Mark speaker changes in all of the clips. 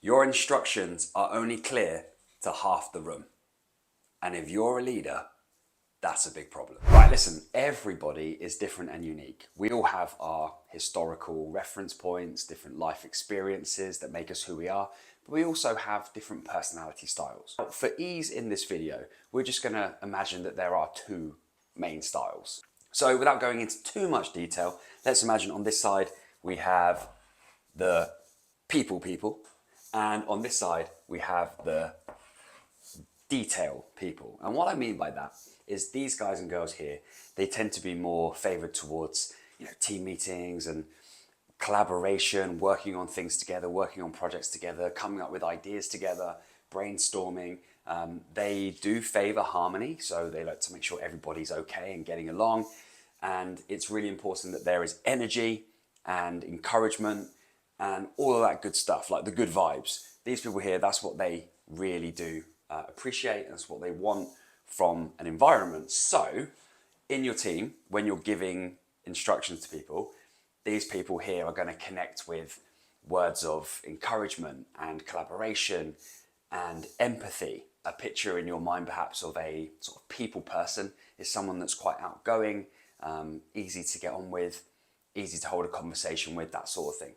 Speaker 1: Your instructions are only clear to half the room. And if you're a leader, that's a big problem. Right, listen, everybody is different and unique. We all have our historical reference points, different life experiences that make us who we are, but we also have different personality styles. For ease in this video, we're just gonna imagine that there are two main styles. So without going into too much detail, let's imagine on this side we have the people, and on this side we have the detail people. And what I mean by that is these guys and girls here, they tend to be more favored towards, team meetings and collaboration, working on things together, working on projects together, coming up with ideas together, brainstorming. They do favor harmony, so they like to make sure everybody's okay and getting along. And it's really important that there is energy and encouragement and all of that good stuff, like the good vibes. These people here, that's what they really do appreciate, and that's what they want from an environment. So in your team, when you're giving instructions to people, these people here are going to connect with words of encouragement and collaboration and empathy. A picture in your mind perhaps of a sort of people person is someone that's quite outgoing, easy to get on with, easy to hold a conversation with, that sort of thing.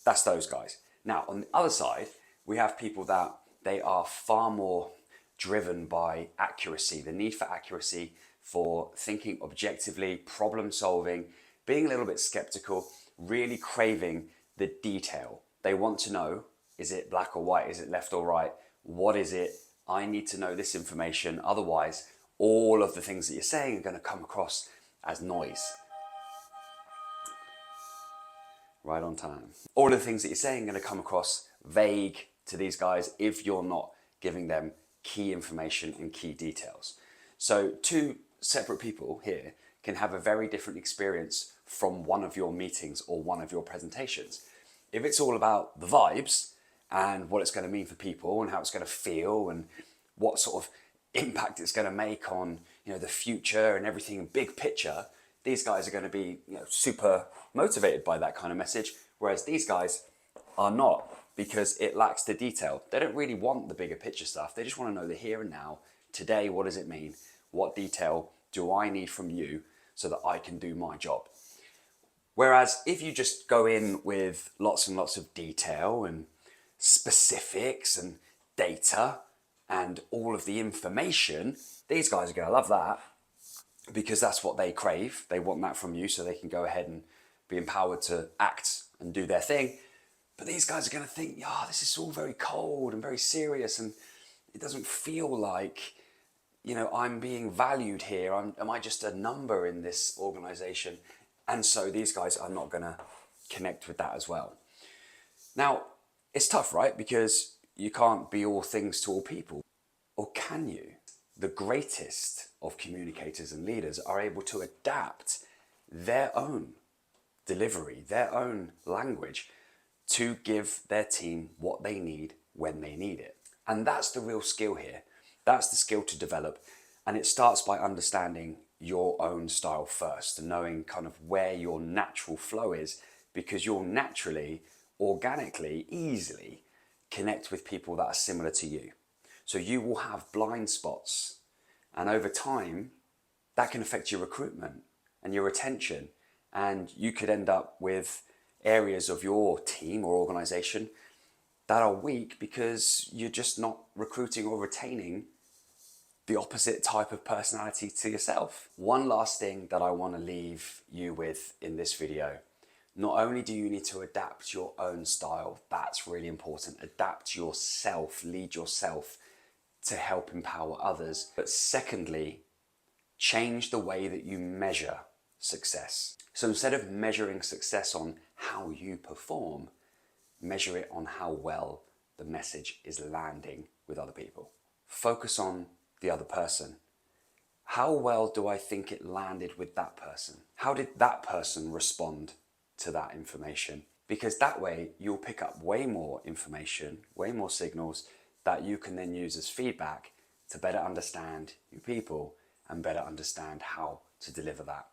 Speaker 1: That's those guys. Now on the other side, we have people that they are far more driven by accuracy, the need for accuracy, for thinking objectively, problem solving, being a little bit skeptical, really craving the detail. They want to know, is it black or white? Is it left or right? What is it? I need to know this information. Otherwise, all of the things that you're saying are going to come across as noise. Right on time. All of the things that you're saying are going to come across vague to these guys if you're not giving them key information and key details. So two separate people here can have a very different experience from one of your meetings or one of your presentations. If it's all about the vibes and what it's going to mean for people and how it's going to feel and what sort of impact it's going to make on the future and everything, big picture, these guys are going to be super motivated by that kind of message, whereas these guys are not, because it lacks the detail. They don't really want the bigger picture stuff. They just want to know the here and now. Today, what does it mean? What detail do I need from you so that I can do my job? Whereas if you just go in with lots and lots of detail and specifics and data and all of the information, these guys are going to love that because that's what they crave. They want that from you so they can go ahead and be empowered to act and do their thing. But these guys are going to think, this is all very cold and very serious, and it doesn't feel like, I'm being valued here. Am I just a number in this organization? And so these guys are not going to connect with that as well. Now, it's tough, right? Because you can't be all things to all people. Or can you? The greatest of communicators and leaders are able to adapt their own delivery, their own language, to give their team what they need when they need it. And that's the real skill here. That's the skill to develop. And it starts by understanding your own style first and knowing kind of where your natural flow is, because you'll naturally, organically, easily connect with people that are similar to you. So you will have blind spots. And over time, that can affect your recruitment and your retention. And you could end up with areas of your team or organization that are weak because you're just not recruiting or retaining the opposite type of personality to yourself. One last thing that I want to leave you with in this video. Not only do you need to adapt your own style, that's really important. Adapt yourself, lead yourself to help empower others. But secondly, change the way that you measure success. So instead of measuring success on how you perform, measure it on how well the message is landing with other people. Focus on the other person. How well do I think it landed with that person? How did that person respond to that information? Because that way you'll pick up way more information, way more signals that you can then use as feedback to better understand your people and better understand how to deliver that.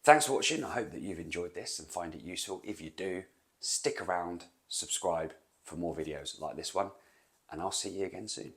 Speaker 1: Thanks for watching. I hope that you've enjoyed this and find it useful. If you do, stick around, subscribe for more videos like this one, and I'll see you again soon.